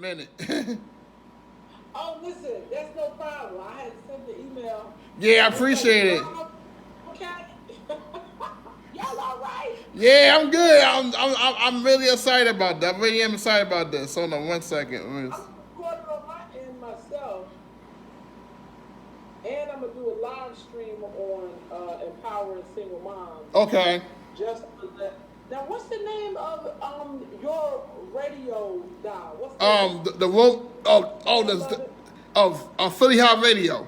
minute. Oh, listen, that's no problem. I had sent the email. Yeah, I It's like, appreciate it. okay. Y'all all right? Yeah, I'm good. I'm really excited about that. I really am excited about this. Hold on one second. I'm recording on my end myself, and I'm gonna do a live stream on empowering single moms. Okay. Just for that. Now, what's the name of your radio dial? What's the The room. name of it? Philly Hot Radio.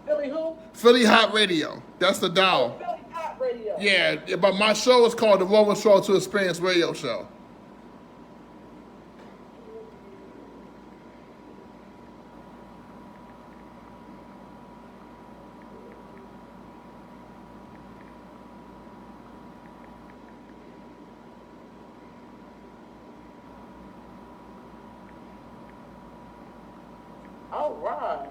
Philly who? Philly Hot Radio. That's the Oh, dial. Philly Pop Radio. Yeah, but my show is called the Roman Stroll to Experience Radio Show. All right.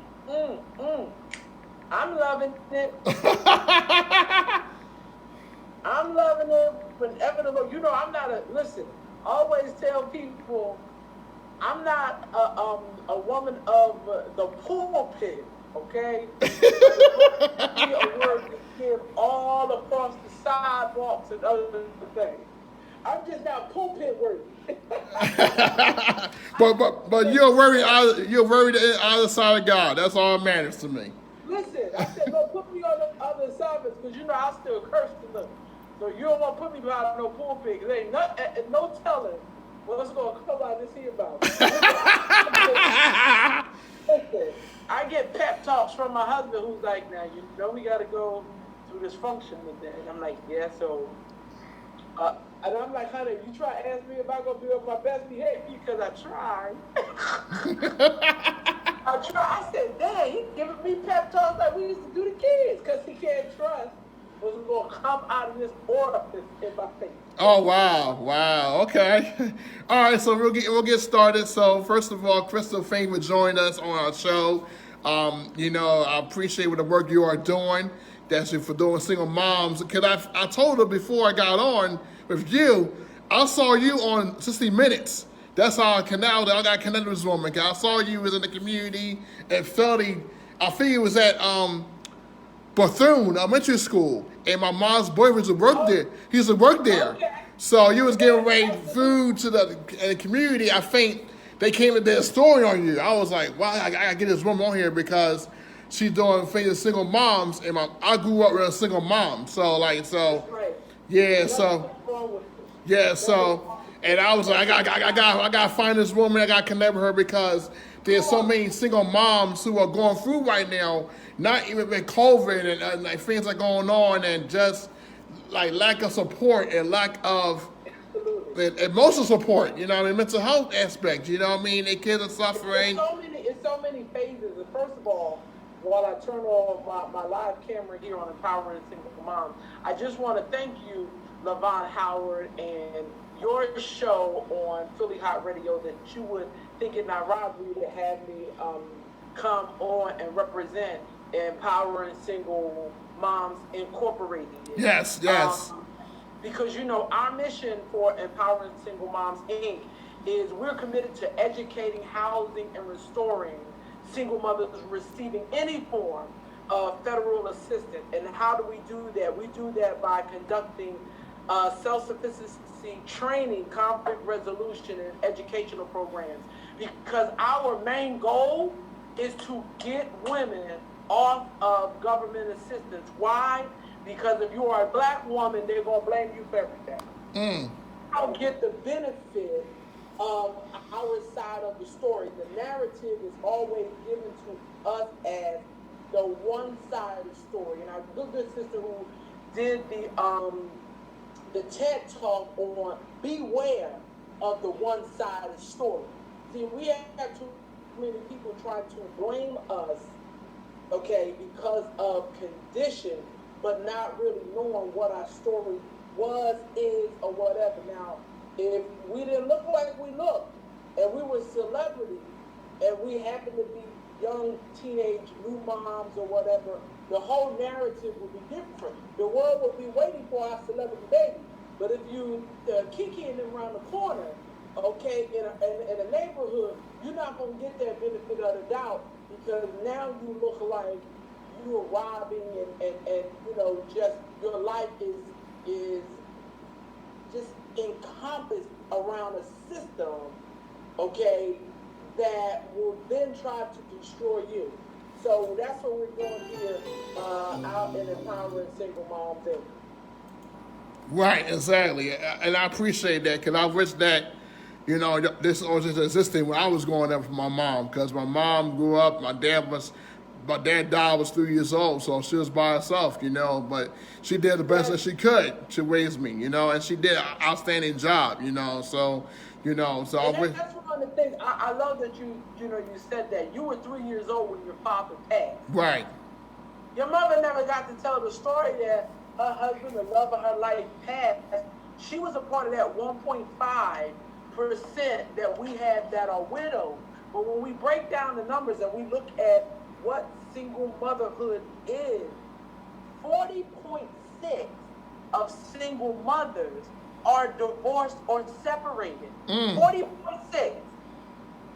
I'm loving it. I'm loving it. Whenever I'm not listen. I always tell people, I'm not a woman of the pulpit. Okay, be a word to give all across the sidewalks and other things. I'm just not pulpit worthy. but you're worried the other side of God. That's all that matters to me. Listen, I said, no, put me on the other side because I still curse to them. So you don't want to put me behind no pulpit. There ain't no telling what's going to come out this here about. Listen, I get pep talks from my husband who's like, now, we got to go through this function today. And I'm like, yeah, so... and I'm like, honey, you try to ask me if I'm going to be on my best behavior because I tried. I said, Dad, he's giving me pep talks like we used to do to kids because he can't trust what's going to come out of this orifice in my face. Oh, wow, okay. All right, so we'll get started. So first of all, Crystal, thank you for joining us on our show. I appreciate the work you are doing. That's for doing single moms. Because I told her before I got on with you, I saw you on 60 Minutes. That's how I got connected with this woman. Cause I saw you was in the community at Philly. I think it was at Bethune Elementary School, and my mom's boyfriend used to work there. He used to work there. Okay. So you was giving away food to the community. I think they came and did a story on you. I was like, wow, I gotta get this woman on here because she's doing things with single moms, and I grew up with a single mom. So That's right. yeah, and I was like, I gotta find this woman. I gotta connect with her because there's so many single moms who are going through right now, not even with COVID and like things are going on, and just like lack of support and lack of emotional support. Mental health aspect. The kids are suffering. It's so many phases. And first of all, while I turn on my live camera here on Empowering Single Moms, I just want to thank you, LaVon Howard, and your show on Philly Hot Radio that you would think it not robbery to have me come on and represent Empowering Single Moms Incorporated. Yes. Because our mission for Empowering Single Moms Inc. is we're committed to educating, housing, and restoring single mothers receiving any form of federal assistance. And how do we do that? We do that by conducting self-sufficiency training, conflict resolution, and educational programs. Because our main goal is to get women off of government assistance. Why? Because if you are a black woman, they're going to blame you for everything. I don't get the benefit of our side of the story. The narrative is always given to us as the one side of the story. And our good sister who did the TED Talk on beware of the one side of the story. See, we have too many people trying to blame us, okay, because of condition, but not really knowing what our story was, is, or whatever. Now, if we didn't look like we looked, and we were celebrities, and we happened to be young teenage new moms or whatever, the whole narrative would be different. The world would be waiting for our celebrity baby. But if you Kiki and them around the corner, okay, in a neighborhood, you're not going to get that benefit of the doubt because now you look like you are robbing and just your life is just encompassed around a system, okay, that will then try to destroy you. So that's what we're doing here out in empowering single moms. Right, exactly. And I appreciate that because I wish that, this was just existing when I was growing up with my mom. Because my mom grew up, my dad died, I was 3 years old, so she was by herself, but she did the best that she could to raise me, and she did an outstanding job, so, so I wish. That's one of the things. I love that you said that. You were 3 years old when your father passed. Right. Your mother never got to tell the story that her husband, the love of her life, passed. She was a part of that 1.5% that we have that are widows. But when we break down the numbers and we look at what single motherhood is, 40.6 of single mothers are divorced or separated. 40.6.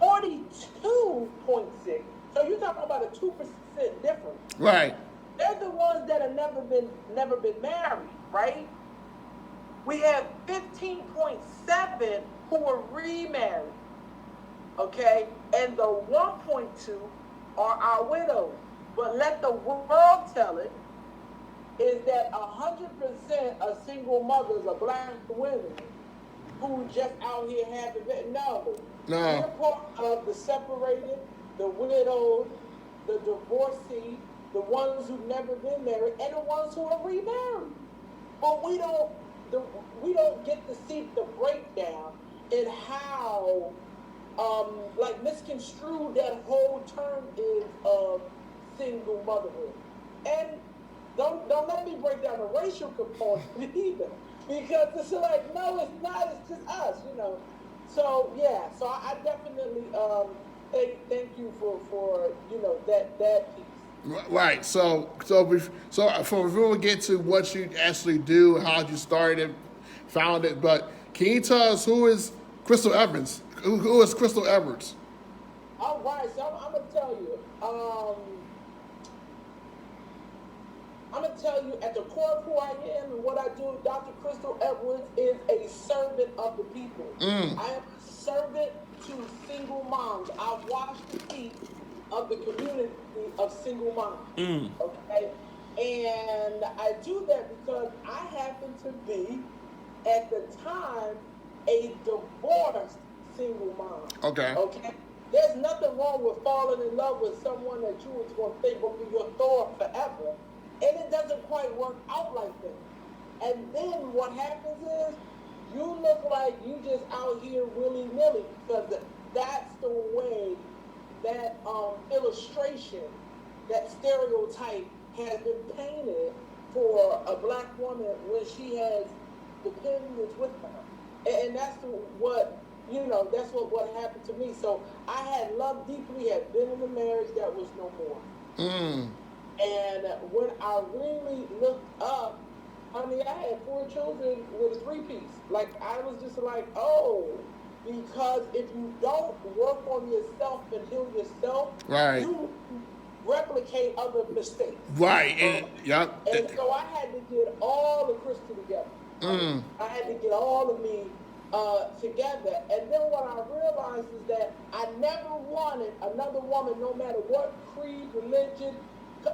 42.6. So you're talking about a 2% difference. Right. They're the ones that have never been married, right? We have 15.7 who are remarried, okay? And the 1.2 are our widows. But let the world tell it is that 100% of single mothers are black women who just out here having it. No. We're part of the separated, the widowed, the divorcee, the ones who've never been married, and the ones who are remarried. But we don't get to see the breakdown in how misconstrued that whole term is of single motherhood. And don't let me break down the racial component either, because it's like, no, it's not. It's just us, So yeah, so I definitely thank you for that piece. Right. So before we get to what you actually do, how you started, found it, but can you tell us who is Crystal Evans? Who is Crystal Edwards? All right, so I'm gonna tell you. I'm gonna tell you at the core of who I am and what I do. Dr. Crystal Edwards is a servant of the people. I am a servant to single moms. I wash the feet of the community of single moms. Okay, and I do that because I happen to be, at the time, a divorced single mom. Okay. Okay. There's nothing wrong with falling in love with someone that you was going to think will be your thought forever. And it doesn't quite work out like that. And then what happens is you look like you just out here willy-nilly, because that's the way that illustration, that stereotype has been painted for a black woman when she has dependents with her. And that's what happened to me. So I had loved deeply, had been in a marriage that was no more. And when I really looked up, I had 4 children with a 3-piece. Like, I was just like, oh, because if you don't work on yourself and heal yourself, right, you replicate other mistakes. Right. And so I had to get all the Crystal together. I had to get all of me together. And then what I realized is that I never wanted another woman, no matter what creed, religion,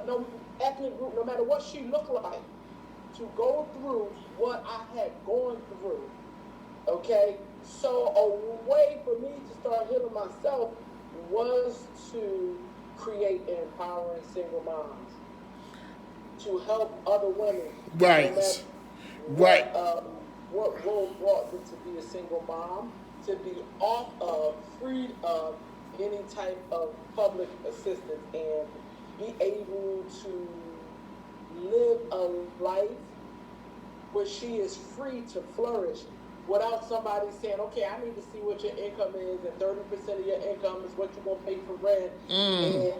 no ethnic group, no matter what she looked like, to go through what I had gone through. Okay? So a way for me to start healing myself was to create Empowering Single Moms, to help other women. Right. What role brought them to be a single mom, to be off of, freed of any type of public assistance, and be able to live a life where she is free to flourish without somebody saying, okay, I need to see what your income is, and 30% of your income is what you're going to pay for rent. And,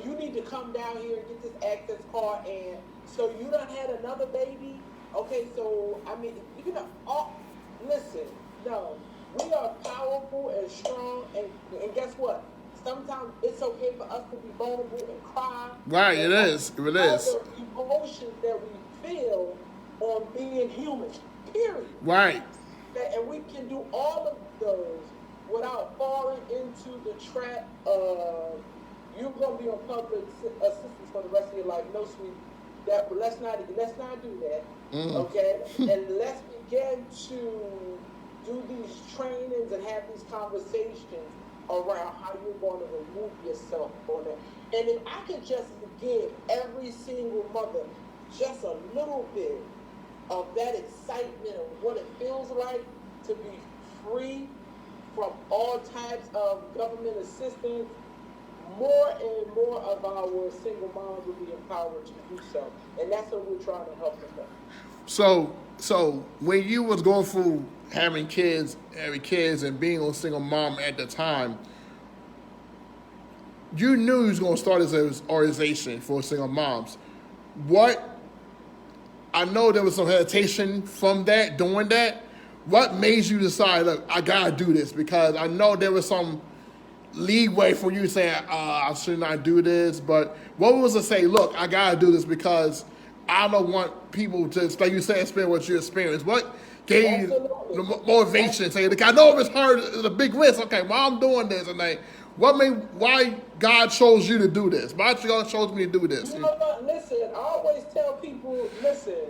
you need to come down here and get this access card, and so you done had another baby. Okay, so, listen, no, We are powerful and strong, and guess what? Sometimes it's okay for us to be vulnerable and cry. Right, And it is. It is. other emotions that we feel on being human. Period. Right. And we can do all of those without falling into the trap of you're gonna be on public assistance for the rest of your life. No, sweetie. Let's not do that. Okay, and let's begin to do these trainings and have these conversations around how you're going to remove yourself on that. And if I could just give every single mother just a little bit of that excitement of what it feels like to be free from all types of government assistance, more and more of our single moms will be empowered to do so. And that's what we're trying to help them with. So when you was going through having kids and being a single mom at the time, you knew you was going to start as an organization for single moms. I know there was some hesitation from doing that. What made you decide, look, I got to do this? Because I know there was some leeway for you saying, I should not do this. But what was to say, look, I got to do this because I don't want people to, like you said, experience what you experienced. What gave you the motivation? Say, I know it's hard, it's a big risk. Okay, well, I'm doing this. And why God chose you to do this? Why God chose me to do this? You know what? Listen, I always tell people, listen,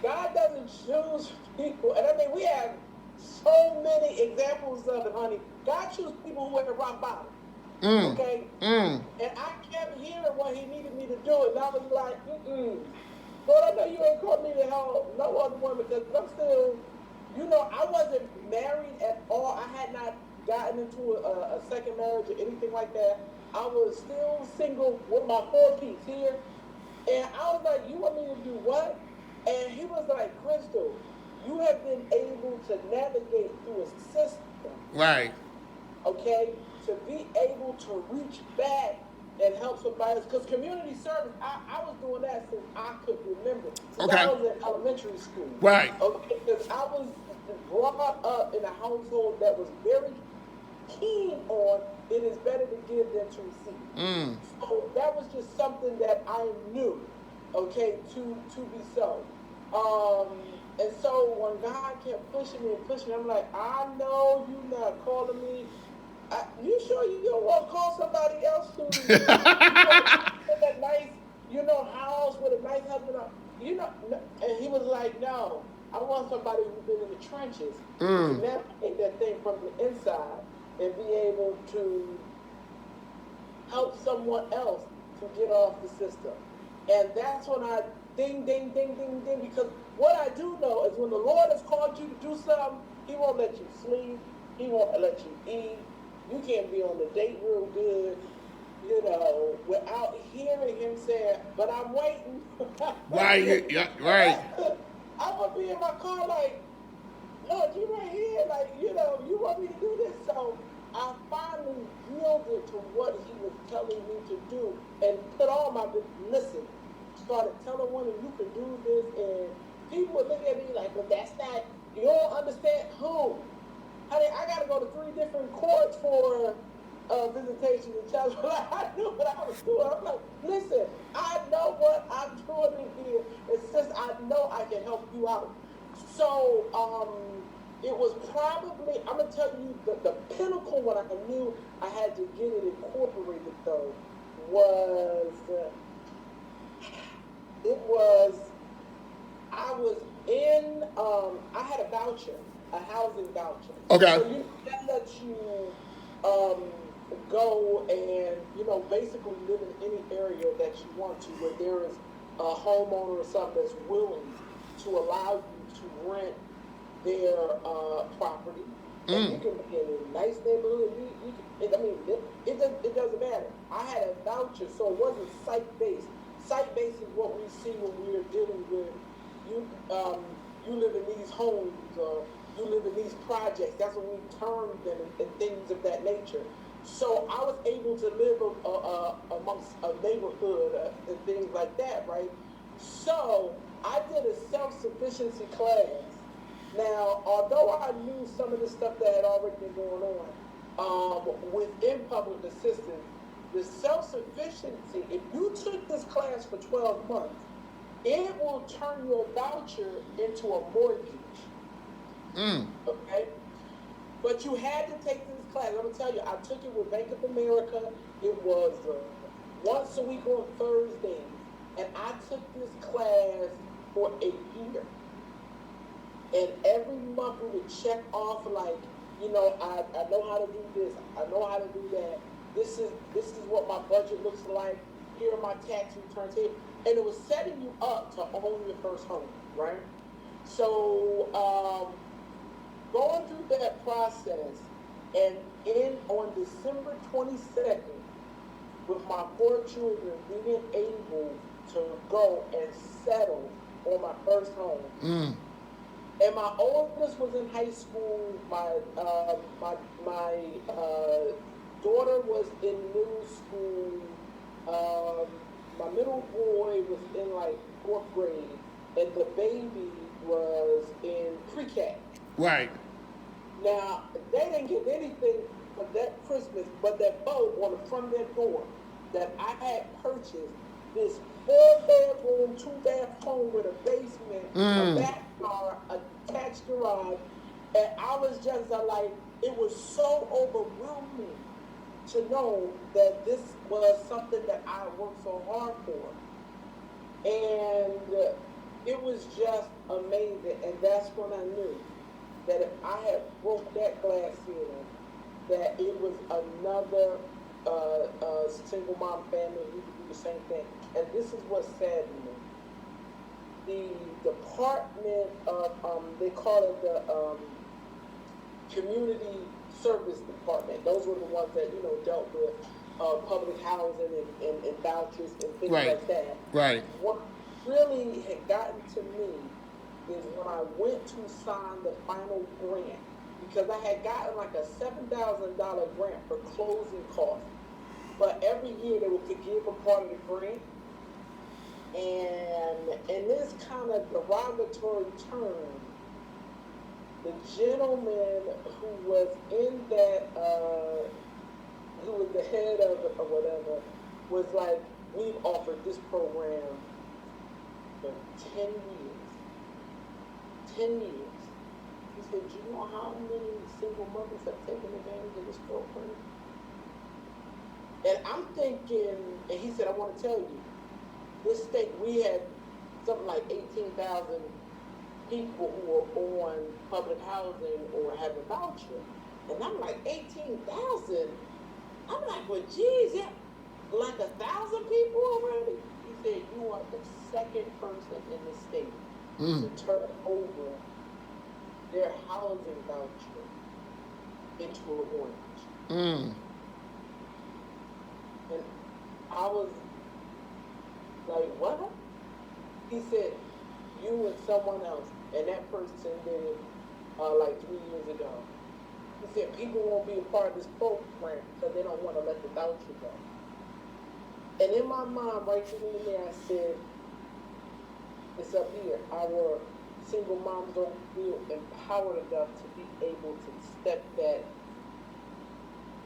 God doesn't choose people. And I mean, we have so many examples of it, honey. God chooses people who are at rock bottom. Okay? And I kept hearing what he needed me to do, and I was like, Lord, I know you ain't called me to help no other woman, because I'm still, I wasn't married at all. I had not gotten into a second marriage or anything like that. I was still single with my 4-piece here. And I was like, you want me to do what? And he was like, Crystal, you have been able to navigate through a system. Right. Okay? To be able to reach back and help somebody else. Because community service, I was doing that since I could remember. Since I was in elementary school. Right. Okay? Because I was brought up in a household that was very keen on it is better to give than to receive. So that was just something that I knew, okay, to be so. And so when God kept pushing me, I'm like, I know you're not calling me. You sure you don't want to call somebody else who in that nice, house with a nice husband? And he was like, no, I want somebody who's been in the trenches to navigate that thing from the inside and be able to help someone else to get off the system. And that's when I ding, ding, ding, ding, ding, because what I do know is when the Lord has called you to do something, he won't let you sleep, he won't let you eat, you can't be on the date real good, without hearing him say, but I'm waiting. Right, yeah, right. I'm going to be in my car like, Lord, you right here, like, you want me to do this? So I finally yielded to what he was telling me to do and put all my, listen, started telling women, you can do this, and people would look at me like, but that's not, you don't understand who? Honey, I got to go to 3 different courts for visitation and child. I knew what I was doing. I'm like, listen, I know what I'm doing in here. It's just I know I can help you out. So it was probably, I'm going to tell you, the pinnacle when I knew I had to get it incorporated, though, was, I was in, I had a voucher, a housing voucher. Okay. So that lets you go and, basically live in any area that you want to, where there is a homeowner or something that's willing to allow you to rent their property. And you can be in a nice neighborhood. It doesn't matter. I had a voucher, so it wasn't site-based. Site-based is what we see when we're dealing with you live in these homes, you live in these projects. That's when we term them and things of that nature. So I was able to live amongst a neighborhood and things like that, right? So I did a self-sufficiency class Now, although I knew some of the stuff that had already been going on within public assistance, the self-sufficiency, if you took this class for 12 months, it will turn your voucher into a mortgage. Okay? But you had to take this class. I'm going to tell you, I took it with Bank of America. It was once a week on Thursdays. And I took this class for a year. And every month we would check off, like, you know, I know how to do this. I know how to do that. This is what my budget looks like. Here are my tax returns here. And it was setting you up to own your first home, right? So going through that process, and on December 22nd, with my 4 children being able to go and settle on my first home. And my oldest was in high school. My daughter was in middle school. My middle boy was in like 4th grade, and the baby was in pre-K. Right. Now, they didn't get anything for that Christmas but that boat on the front of their door that I had purchased, this 4-bedroom, 2-bath home with a basement, a backyard, attached garage, and I was just like, it was so overwhelming to know that this was something that I worked so hard for. And it was just amazing, and that's when I knew that if I had broke that glass ceiling, that it was another single mom family who could do the same thing. And this is what saddened me. The Department of, they call it the Community Service Department. Those were the ones that, you know, dealt with public housing and vouchers and things like that. Right. What really had gotten to me is when I went to sign the final grant, because I had gotten like a $7,000 grant for closing costs. But every year they would give a part of the grant. And in this kind of derogatory term, the gentleman who was in that, who was the head of it or whatever, was like, we've offered this program for 10 years. 10 years. He said, do you know how many single mothers have taken advantage of this program? And I'm thinking, and he said, I want to tell you, this state, we had something like 18,000 people who were on public housing or had a voucher. And I'm like, 18,000? I'm like, well, geez, yeah, like 1,000 people already? He said, you are the second person in the state to turn over their housing voucher into a mortgage. And I was like, what? He said, you and someone else, and that person did it like 3 years ago. He said, people won't be a part of this program because they don't want to let the voucher go. And in my mind, right then and there, I said, it's up here. Our single moms don't feel empowered enough to be able to step that,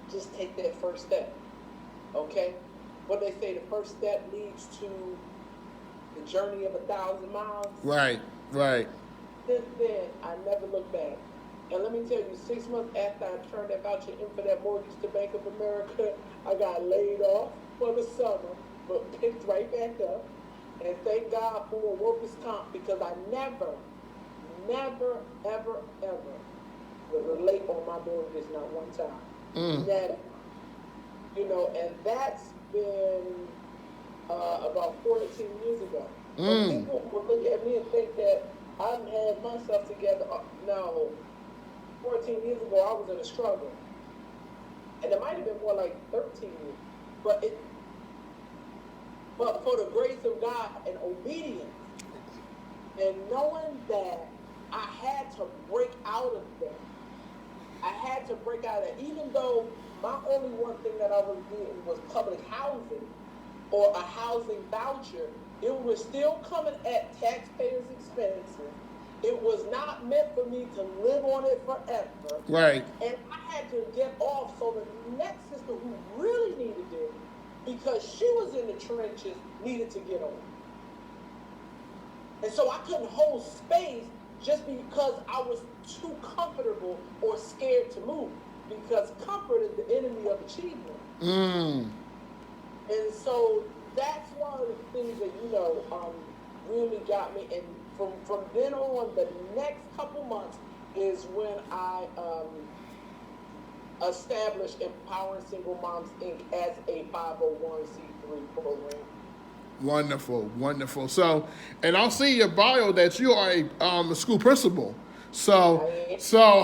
just take that first step. Okay? What they say, the first step leads to the journey of 1,000 miles. Right. Since then, I never looked back. And let me tell you, 6 months after I turned that voucher in for that mortgage to Bank of America, I got laid off for the summer, but picked right back up. And thank God for workers' comp, because I never, ever was late on my mortgage, not one time. Never. You know, and that's been about 14 years ago. So people will look at me and think that I haven't had myself together. No, 14 years ago I was in a struggle. And it might have been more like 13 years. But for the grace of God and obedience, and knowing that I had to break out of that. I had to break out of that. Even though my only one thing that I was getting was public housing or a housing voucher, it was still coming at taxpayers' expenses. It was not meant for me to live on it forever. Right. And I had to get off so the next sister who really needed it, because she was in the trenches, needed to get on. And so I couldn't hold space just because I was too comfortable or scared to move. Because comfort is the enemy of achievement. Mm. And so that's one of the things that, really got me. And from then on, the next couple months is when I established Empowering Single Moms Inc. as a 501c3 program. Wonderful, wonderful. So, and I'll see your bio that you are a school principal. So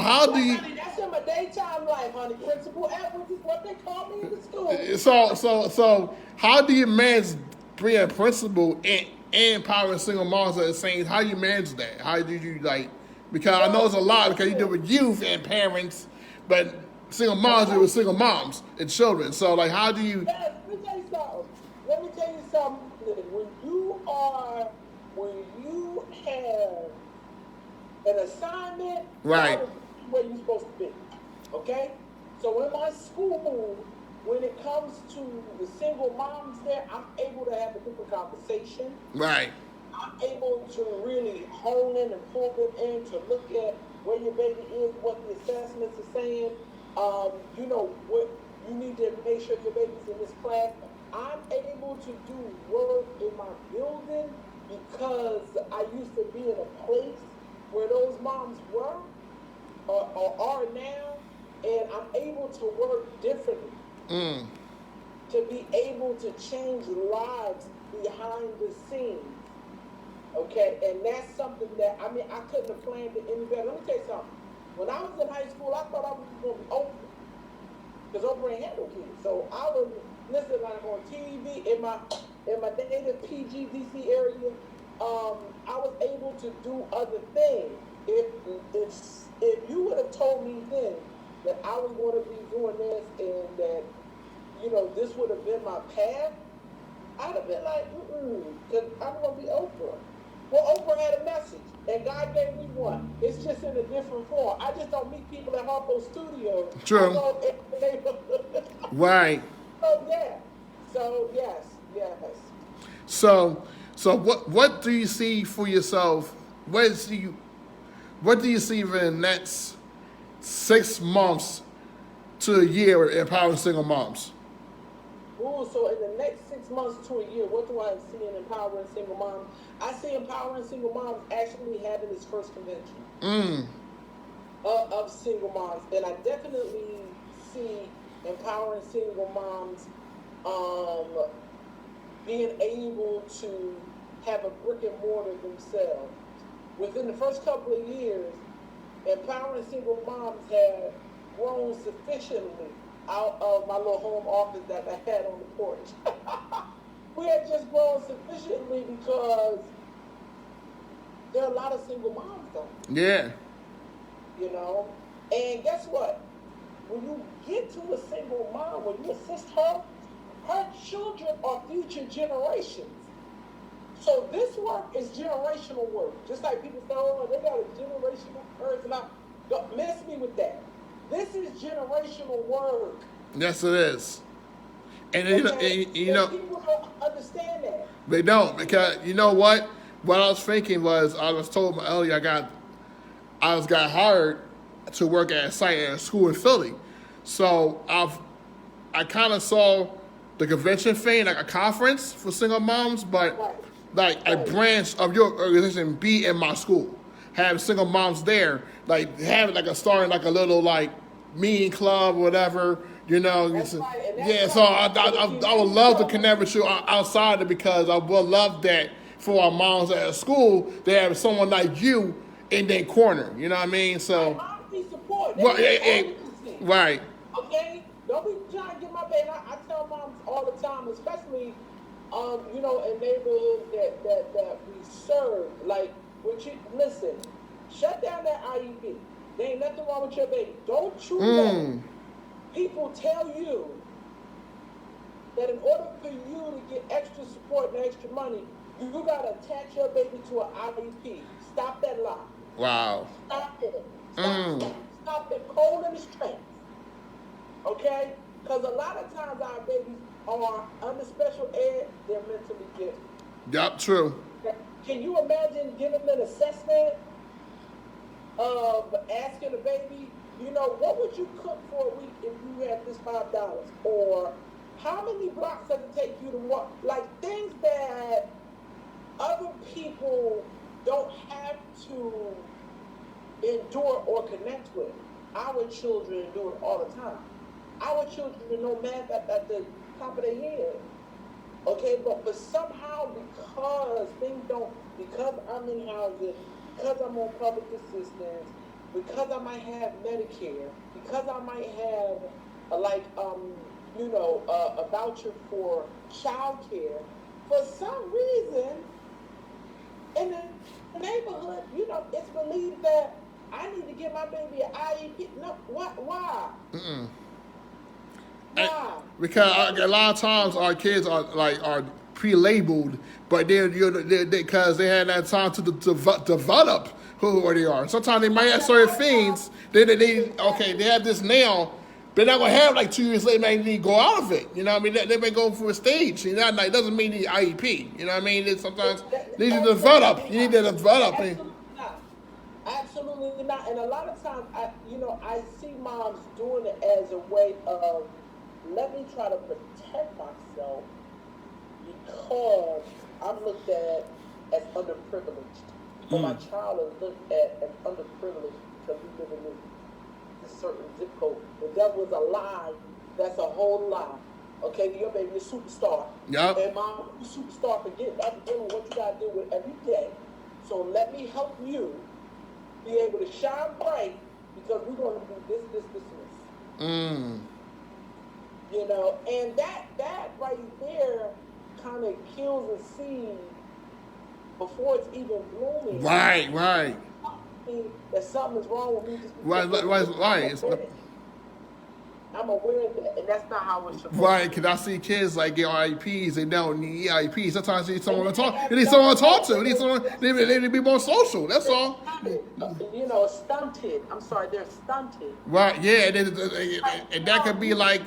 how do you? Honey, that's in my daytime life, honey. Principal Edwards is what they call me in the school. So how do you manage being a principal and empowering single moms at the same time? How do you manage that? How do you because I know it's a lot because you deal with youth and parents, but single moms deal with single moms and children. So like how do you? Yes, let me tell you something. When you have an assignment, right, where you're supposed to be. Okay? So in my school, when it comes to the single moms there, I'm able to have a different conversation. Right. I'm able to really hone in and pull them in to look at where your baby is, what the assessments are saying. What you need to make sure your baby's in this class. I'm able to do work in my building because I used to be in a place where those moms were or are now, and I'm able to work differently. To be able to change lives behind the scenes. Okay, and that's something that, I couldn't have planned it any better. Let me tell you something. When I was in high school, I thought I was going to be Oprah. Because Oprah ain't had no kids. So I was listening like on TV in my native PG DC area. I was able to do other things. If you would have told me then that I was going to be doing this and that, this would have been my path, I'd have been like, because I'm going to be Oprah. Well, Oprah had a message, and God gave me one. It's just in a different form. I just don't meet people at Harpo Studios. True. Right. Oh, yeah. So, yes. So what do you see for yourself? What do you see for the next 6 months to a year with empowering single moms? Ooh, so in the next 6 months to a year, what do I see in Empowering Single Moms? I see Empowering Single Moms actually having its first convention of single moms. And I definitely see Empowering Single Moms being able to have a brick and mortar themselves. Within the first couple of years, Empowering Single Moms had grown sufficiently out of my little home office that I had on the porch. We had just grown sufficiently because there are a lot of single moms though. Yeah. And guess what? When you get to a single mom, when you assist her, her children are future generations. So this work is generational work. Just like people say, oh, they got a generational person. Don't mess me with that. This is generational work. Yes, it is. And people don't understand that. They don't, because you know what? What I was thinking was, I was told earlier I got hired to work at a site at a school in Philly. So I kind of saw the convention thing, like a conference for single moms, but like a branch of your organization be in my school. Have single moms there, like have like starting like a little like meeting club or whatever, That's right. Yeah, so I would love to connect with you outside it, because I would love that for our moms at school, they have someone like you in their corner. You know what I mean? So moms need support. Right. Okay? Don't be trying to get my baby. I tell moms all the time, especially in neighborhoods that we serve. Like, listen, shut down that IEP. There ain't nothing wrong with your baby. Don't you let people tell you that in order for you to get extra support and extra money, you got to attach your baby to an IEP. Stop that lie. Wow. Stop it. Mm. Stop it cold in its tracks. Okay? Because a lot of times our babies are under special ed, they're mentally gifted. Yep, true. Can you imagine giving an assessment of asking a baby, you know, what would you cook for a week if you had this $5? Or how many blocks does it take you to walk? Like things that other people don't have to endure or connect with. Our children endure it all the time. Our children know math at the top of their head. Okay, but somehow because I'm in housing, because I'm on public assistance, because I might have Medicare, because I might have a voucher for child care, for some reason in the neighborhood, you know, it's believed that I need to give my baby an IEP. No, what? Why? Mm-mm. Why? Because a lot of times our kids are pre-labeled, but they're because they had that time to develop who they are. Sometimes they might have certain things. They have this now. They're not gonna have like 2 years later. They need to go out of it. You know what I mean? They may go for a stage. You know, it doesn't mean the IEP. You know what I mean? Sometimes you need to develop. You need to develop. Absolutely not. Absolutely not. And a lot of times, I see moms doing it as a way of, let me try to protect myself because I'm looked at as underprivileged. So my child is looked at as underprivileged because we live in this certain zip code. The devil is a lie. That's a whole lie. Okay, your baby is a superstar. Yep. And mom, you superstar, forget that's dealing with what you gotta deal with every day. So let me help you be able to shine bright because we're gonna do this. Mm. You know, and that right there kind of kills a seed before it's even blooming. Right. That something's wrong with me. Right. I'm aware of that, and that's not how it's supposed Right, to be. because I see kids like get IEPs, they don't need EIPs. Sometimes they need someone to talk. They need someone to talk to. They need someone. They need to be more social. That's all. You know, stunted. I'm sorry, they're stunted. Right. Yeah, and that could be like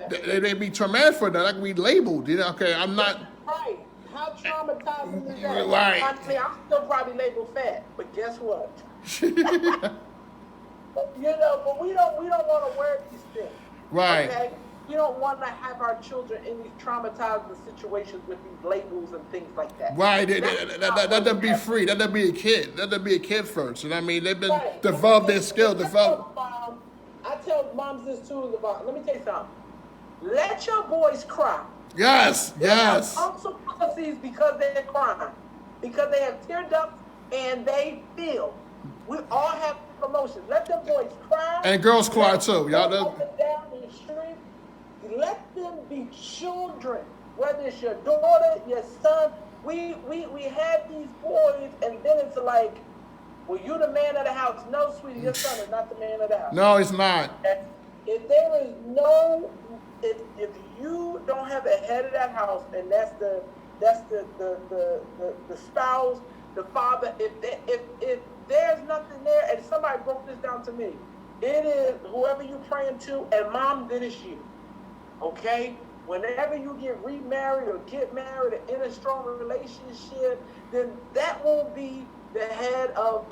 they be traumatic for that. That could be labeled. You know. Okay, I'm not. Right. How traumatizing is that? Right. I mean, I'm still probably labeled fat, but guess what? You know, but we don't want to wear these things. Right. Okay? We don't want to have our children in these traumatizing situations with these labels and things like that. Right. That'd be free. That'd be a kid. That'd be a kid first. You know what I mean? They've been develop their skill. I tell moms this too. Let me tell you something. Let your boys cry. Yes. Also policies because they're crying, because they have tear ducts and they feel. We all have emotions. Let them boys cry. And girls cry too. Y'all down the street. Let them be children. Whether it's your daughter, your son. We have these boys, and then it's like, well, you the man of the house. No, sweetie, your son is not the man of the house. No, he's not. If there is no, if you don't have a head of that house, and that's the spouse, the father. If there's nothing there, and somebody broke this down to me, it is whoever you're praying to, and mom, then it's you. Okay? Whenever you get remarried or get married or in a strong relationship, then that will be the head of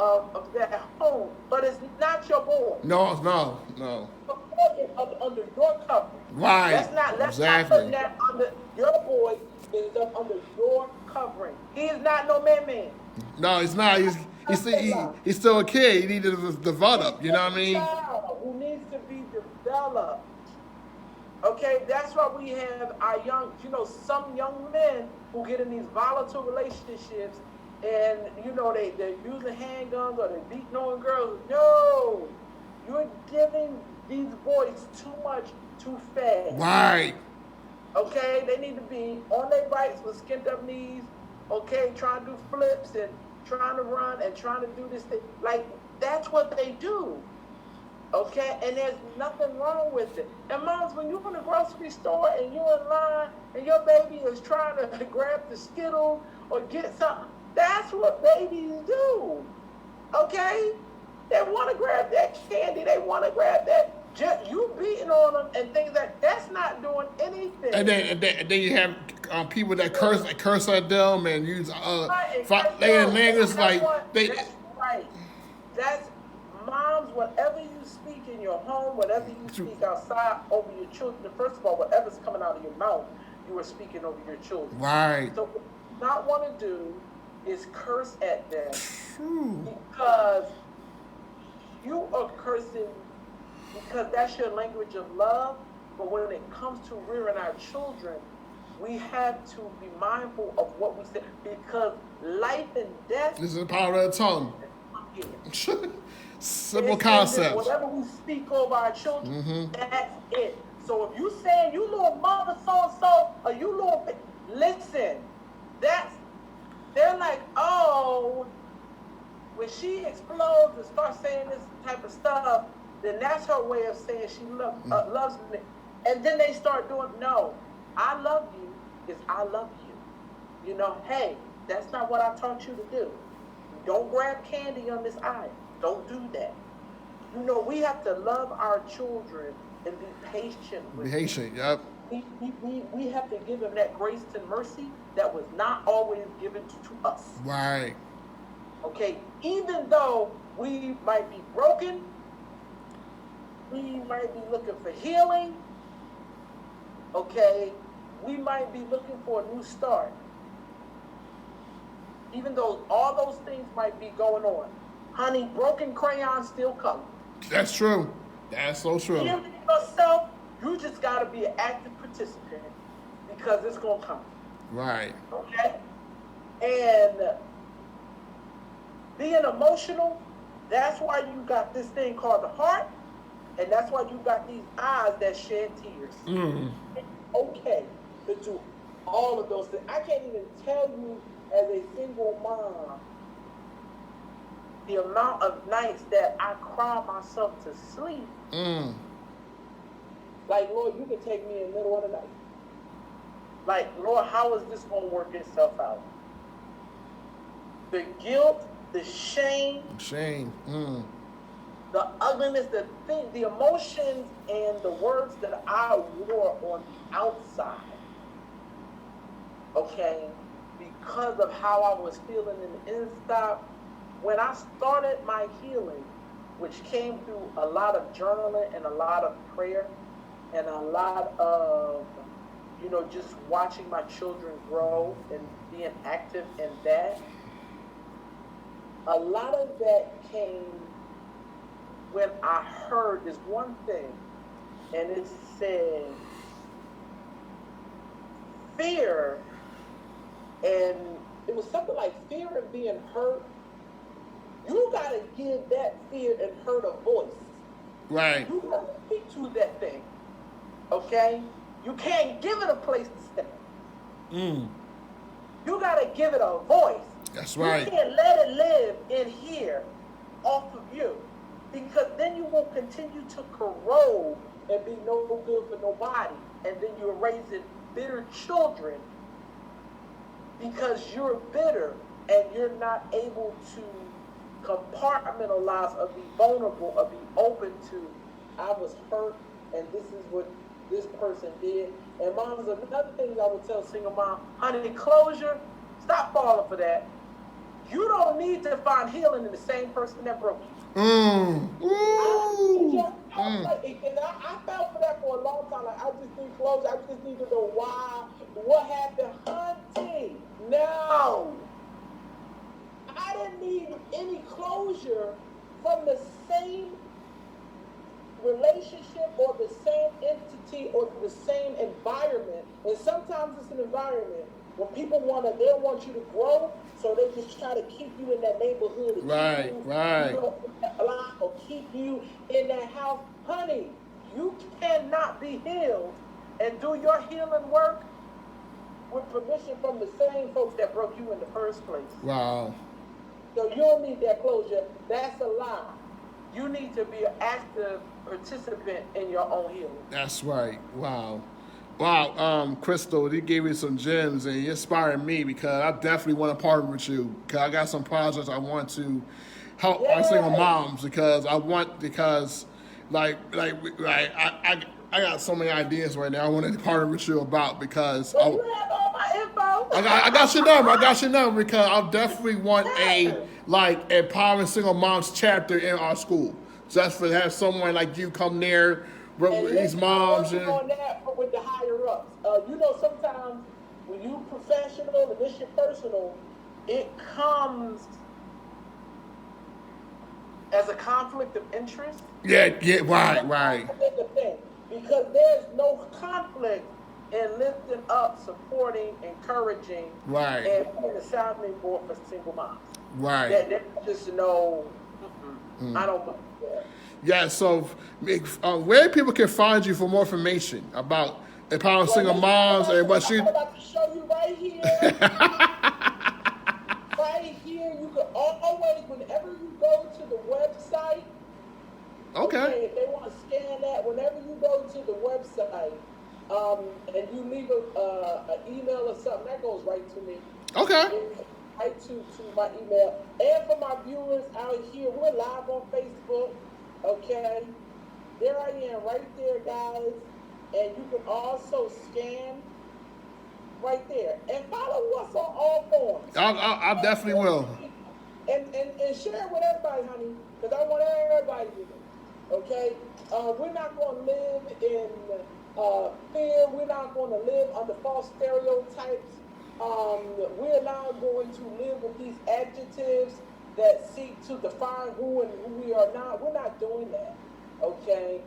that home. But it's not your boy. No. It's under your coverage. Right. Let's not put that under your boy is up under your covering. He is not no man. No, he's not. He's still a kid. He needs to develop. You know what I mean? Who needs to be developed. Okay, that's why we have our some young men who get in these volatile relationships and, they're using handguns or they're beating on girls. No, you're giving these boys too much too fast. Right. Okay, they need to be on their bikes with skinned up knees, okay, trying to do flips and trying to run and trying to do this thing. Like, that's what they do. Okay, and there's nothing wrong with it. And moms, when you're in the grocery store and you're in line and your baby is trying to grab the Skittle or get something, that's what babies do. Okay? They want to grab that candy. They want to grab that. Just you beating on them and things that's not doing anything. And then you have people that curse at them and use Right, language like they. that's right. That's moms, whatever you speak in your home, whatever you speak outside over your children. First of all, whatever's coming out of your mouth, you are speaking over your children. Right. So what you not want to do is curse at them because you are cursing because that's your language of love. But when it comes to rearing our children, we have to be mindful of what we say because life and death is the power of the tongue. Simple concept. Whatever we speak over our children, that's it. So if you saying you little mother so-and-so, or you little, listen, they're like, oh, when she explodes and starts saying this type of stuff, then that's her way of saying she loves me. And then they start doing, no, I love you is I love you. You know, hey, that's not what I taught you to do. Don't grab candy on this aisle. Don't do that. You know, we have to love our children and be patient with them. Patient, yep. We have to give them that grace and mercy that was not always given to us. Right. Okay, even though we might be broken, we might be looking for healing, okay, we might be looking for a new start. Even though all those things might be going on. Honey, broken crayons still color. That's true. That's so true. Healing yourself, you just got to be an active participant because it's going to come. Right. Okay? And being emotional, that's why you got this thing called the heart, and that's why you got these eyes that shed tears. It's okay to do all of those things. I can't even tell you as a single mom the amount of nights that I cry myself to sleep. Like, Lord, you can take me in the middle of the night. Like, Lord, how is this going to work itself out? The guilt, the shame, the ugliness, the emotions, and the words that I wore on the outside, okay, because of how I was feeling in the inside. When I started my healing, which came through a lot of journaling and a lot of prayer and a lot of, just watching my children grow and being active in that, a lot of that came when I heard this one thing, and it said, fear, and it was something like fear of being hurt. You gotta give that fear and hurt a voice. Right. You gotta speak to that thing. Okay? You can't give it a place to stand. You gotta give it a voice. That's right. You can't let it live in here off of you. Because then you will continue to corrode and be no good for nobody. And then you're raising bitter children because you're bitter and you're not able to compartmentalize or be vulnerable or be open to, I was hurt and this is what this person did. And moms, another thing I would tell single mom, honey, closure, stop falling for that. You don't need to find healing in the same person that broke you. I fell for that for a long time. Like, I just need closure. I just need to know why, what happened. Hunting, no. I didn't need any closure from the same relationship or the same entity or the same environment. And sometimes it's an environment when people they want you to grow, so they just try to keep you in that neighborhood. Or keep you in that house. Honey, you cannot be healed and do your healing work with permission from the same folks that broke you in the first place. Wow. So you don't need that closure. That's a lie. You need to be an active participant in your own healing. That's right. Wow. Wow, Crystal, you gave me some gems and you inspired me because I definitely want to partner with you because I got some projects I want to help our single moms because I got so many ideas right now I wanted to partner with you about because Well, you have all my info. I got your number. I got your number because I definitely want a empowering single moms chapter in our school. Just for to have someone like you come there with these moms and on that with the higher ups. Sometimes when you professional and this your personal, it comes as a conflict of interest. Yeah, right. That's the thing, because there's no conflict in lifting up, supporting, encouraging, Right. and being a sounding board for single moms. Right. There's just no, I don't believe that. Yeah, so where people can find you for more information about empowering single moms and what you... I'm about to show you right here. Right here, you can always, whenever you go to the website, Okay. if they want to scan that, whenever you go to the website, and you leave an email or something, that goes right to me. Okay. Right to my email. And for my viewers out here, we're live on Facebook. Okay. There I am, right there, guys. And you can also scan right there. And follow us on all forms. I definitely will. And share it with everybody, honey, because I want everybody to know. Okay? We're not going to live in fear. We're not going to live under false stereotypes. We're not going to live with these adjectives that seek to define who and who we are not. We're not doing that. Okay?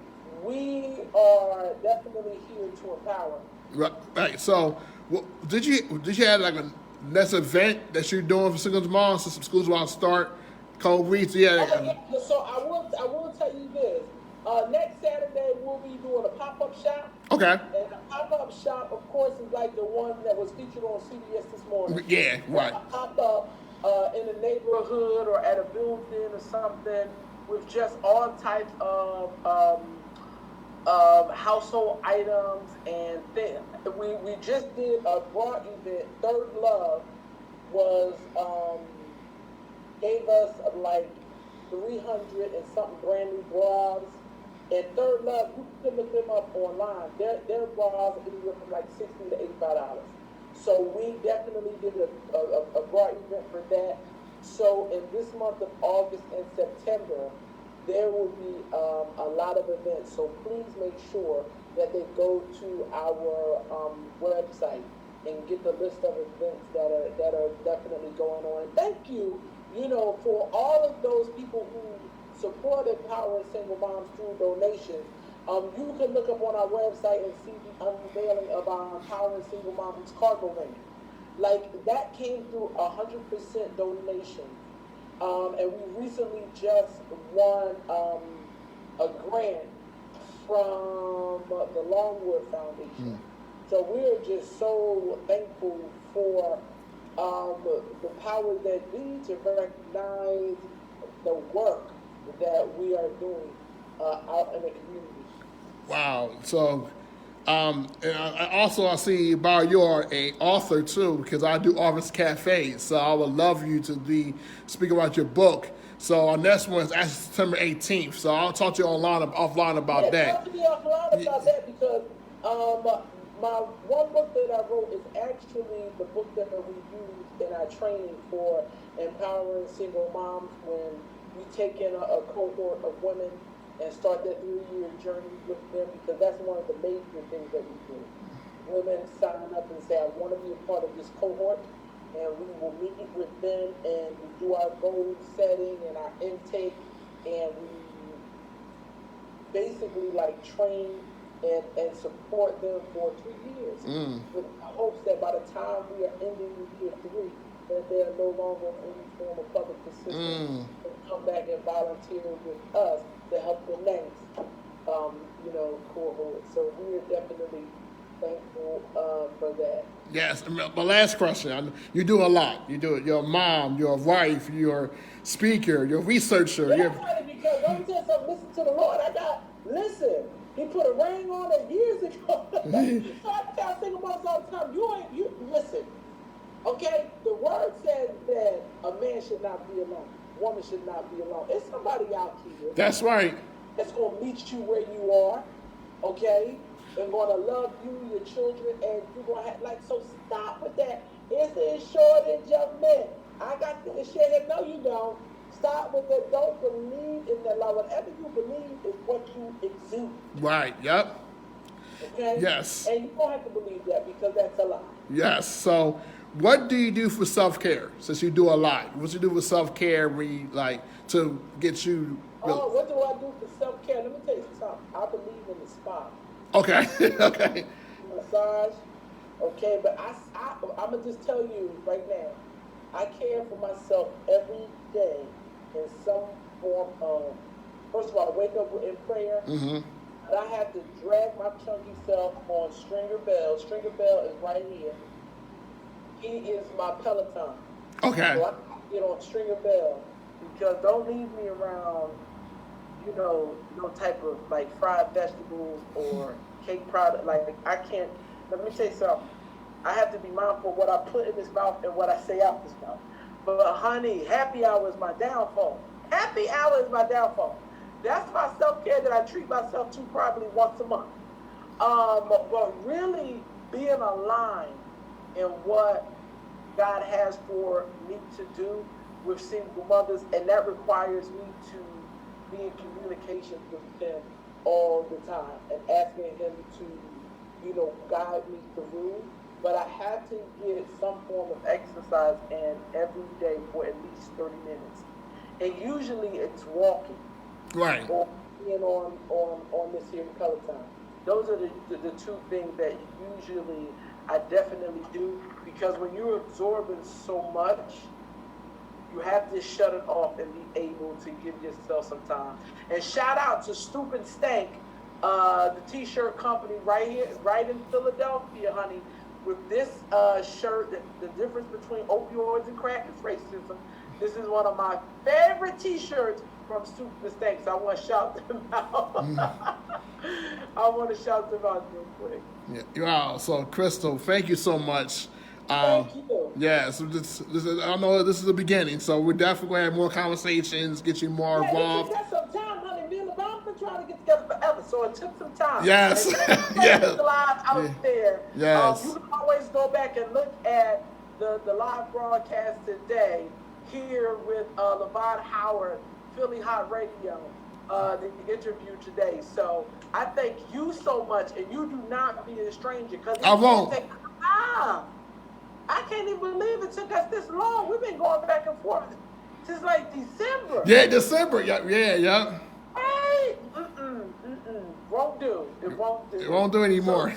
We are definitely here to empower. Right. So, did you have like a next event that you're doing for single moms since some schools want to start? Cold weeks, yeah. So I will tell you this. Next Saturday we'll be doing a pop-up shop. Okay. And the pop-up shop, of course, is like the one that was featured on CBS this morning. Yeah, right. Pop up in a neighborhood or at a building or something with just all types of household items and things. We just did a bra event. Third Love was gave us like 300 and something brand new bras. And Third Love, you can look them up online. Their bras anywhere from like $60 to $85. So we definitely did a bra event for that. So in this month of August and September, there will be a lot of events. So please make sure that they go to our website and get the list of events that are definitely going on. And thank you, for all of those people who support Empowering Single Moms through donations. You can look up on our website and see the unveiling of our Empowering Single Moms cargo van. Like, that came through 100% donation. And we recently just won a grant from the Longwood Foundation. So we're just so thankful for the power that be to recognize the work that we are doing out in the community. Wow. So, and I see, Bar, you're an author too, because I do Authors Cafe. So I would love you to be speaking about your book. So our next one is actually September 18th. So I'll talk to you offline about that. Talk to me offline about that because my one book that I wrote is actually the book that we use in our training for empowering single moms when we take in a cohort of women and start that 3-year journey with them, because that's one of the major things that we do. Women sign up and say, I want to be a part of this cohort, and we will meet with them and we do our goal setting and our intake, and we basically train and support them for 2 years with hopes that by the time we are ending year 3, that they are no longer in any form of public assistance and come back and volunteer with us to help the next, cohort. So we are definitely thankful for that. Yes. My last question. You do a lot. You do it. You're a mom. You're a wife. You're a speaker. You're a researcher. That's funny because let me tell you something. Listen to the Lord. Listen. He put a ring on it years ago. So I tell single moms all the time, you listen. Okay, the word says that a man should not be alone. woman should not be alone. It's somebody out here That's right. that's going to meet you where you are, okay? And going to love you, your children, and you're going to have, like, so stop with that. It's a shortage of men. I got this shit here. No, you don't. Stop with that. Don't believe in that lie. Whatever you believe is what you exude. Right. Yep. Okay? Yes. And you don't have to believe that because that's a lie. Yes. So, what do you do for self-care? Since you do a lot, what you do for self-care when you, like, to get you? Oh, what do I do for self-care? Let me tell you something. I believe in the spa. Okay. Okay. Massage. Okay, but I'm going to just tell you right now, I care for myself every day in some form of, first of all, I wake up in prayer. Mm-hmm. And I have to drag my chunky self on Stringer Bell. Stringer Bell is right here. He is my Peloton. Okay. So I get on Stringer Bell because don't leave me around, no type of like fried vegetables or cake product. Like I can't. Let me tell you something. I have to be mindful of what I put in this mouth and what I say out this mouth. But honey, happy hour is my downfall. Happy hour is my downfall. That's my self-care that I treat myself to probably once a month. But really being aligned in what God has for me to do with single mothers, and that requires me to be in communication with Him all the time and asking Him to, guide me through. But I have to get some form of exercise in every day for at least 30 minutes. And usually it's walking. Right. Or being on this here Peloton. Those are the two things that usually I definitely do, because when you're absorbing so much, you have to shut it off and be able to give yourself some time. And shout out to Stoop and Stank, the t-shirt company right here, right in Philadelphia, honey. With this shirt, the difference between opioids and crack is racism. This is one of my favorite t-shirts from Stoop and Stank, so I want to shout them out. I want to shout them out real quick. Yeah. Wow. So, Crystal, thank you so much. Thank you. Yeah, so this is, I know this is the beginning, so we're definitely going to have more conversations, get you more involved. It took some time, honey. Me and LeBron been trying to get together forever, so it took some time. Yes. Yes. Live out there. Yes. You can always go back and look at the live broadcast today here with LeVon Howard, Philly Hot Radio, the interview today. So I thank you so much, and you do not be a stranger. I won't. I can't even believe it took us this long. We've been going back and forth since like December. Yeah, December. Yeah. Hey, won't do. It won't do. It won't do anymore.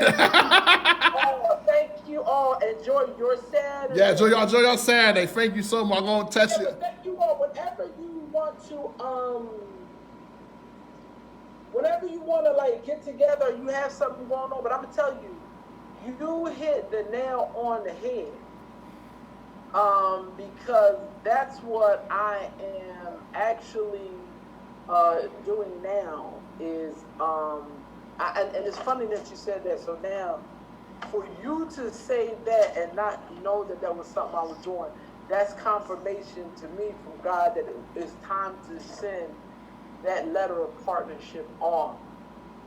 Thank you all. Enjoy your Saturday. Yeah, enjoy your Saturday. Thank you so much. I'm gonna text you. Thank you all. Whenever you want to like get together, you have something going on. But I'm gonna tell you. You hit the nail on the head, because that's what I am actually doing now is, and it's funny that you said that. So now, for you to say that and not know that that was something I was doing, that's confirmation to me from God that it's time to send that letter of partnership on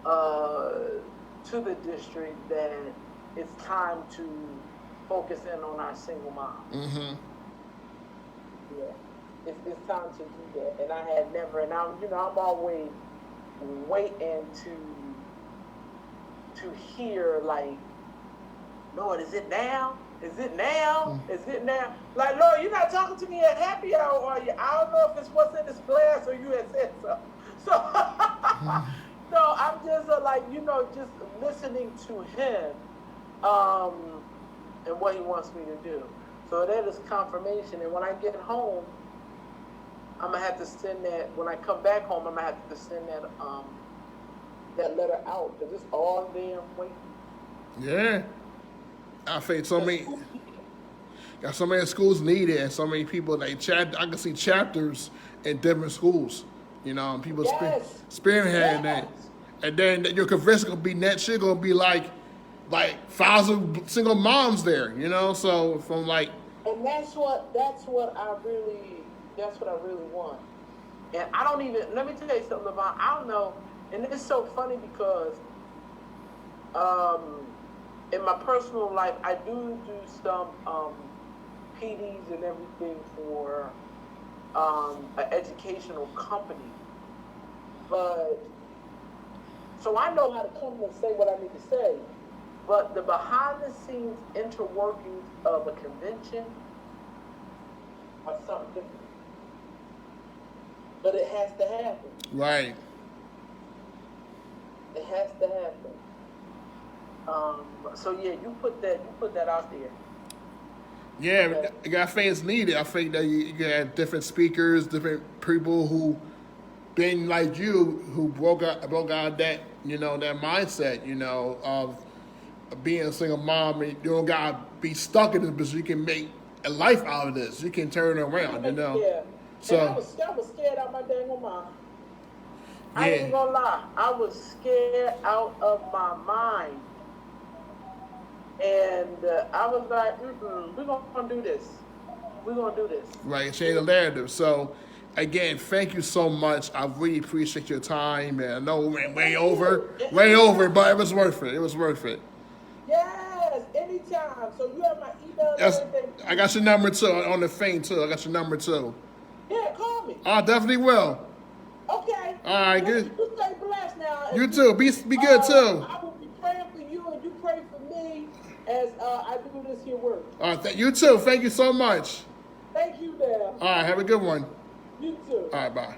to the district that it's time to focus in on our single moms. Mm-hmm. Yeah, it's time to do that. And I had never, and I'm always waiting to hear like, Lord, is it now? Is it now? Is it now? Like, Lord, you're not talking to me at happy hour, are you? I don't know if it's what's in this glass or you had said so. So, no, I'm just just listening to Him. And what He wants me to do. So that is confirmation. And when I get home, I'm gonna have to send that. When I come back home, I'm gonna have to send that letter out because it's all there waiting. Yeah, I think so many schools need it, and so many people I can see chapters in different schools. And people spearheading that, and then your convention gonna be next year gonna be like 1,000 single moms there, so from like. And that's what I really That's what I really want. And I don't even, let me tell you something, Levon, I don't know, and it's so funny because in my personal life, I do some PDs and everything for an educational company. But, so I know how to come and say what I need to say, but the behind the scenes interworkings of a convention are something different. But it has to happen. Right. It has to happen. So yeah, you put that out there. Yeah, I think it's needed. I think that you got different speakers, different people who been like you, who broke out that, that mindset, of being a single mom. And you don't gotta be stuck in this, but you can make a life out of this. You can turn it around, Yeah. So and I was scared out of my dang mind. Yeah. I ain't gonna lie. I was scared out of my mind. And I was like, we're gonna do this. We're gonna do this. Right, change the narrative. So, again, thank you so much. I really appreciate your time, and I know we went way over, but it was worth it. It was worth it. Yes, anytime. So you have my email and everything. I got your number too on the thing too. I got your number too. Yeah, call me. I definitely will. Okay. All right, good. You stay blessed now. You too. Be good too. I will be praying for you, and you pray for me as I do this here work. All right, you too. Thank you so much. Thank you, Dan. All right, have a good one. You too. All right, bye.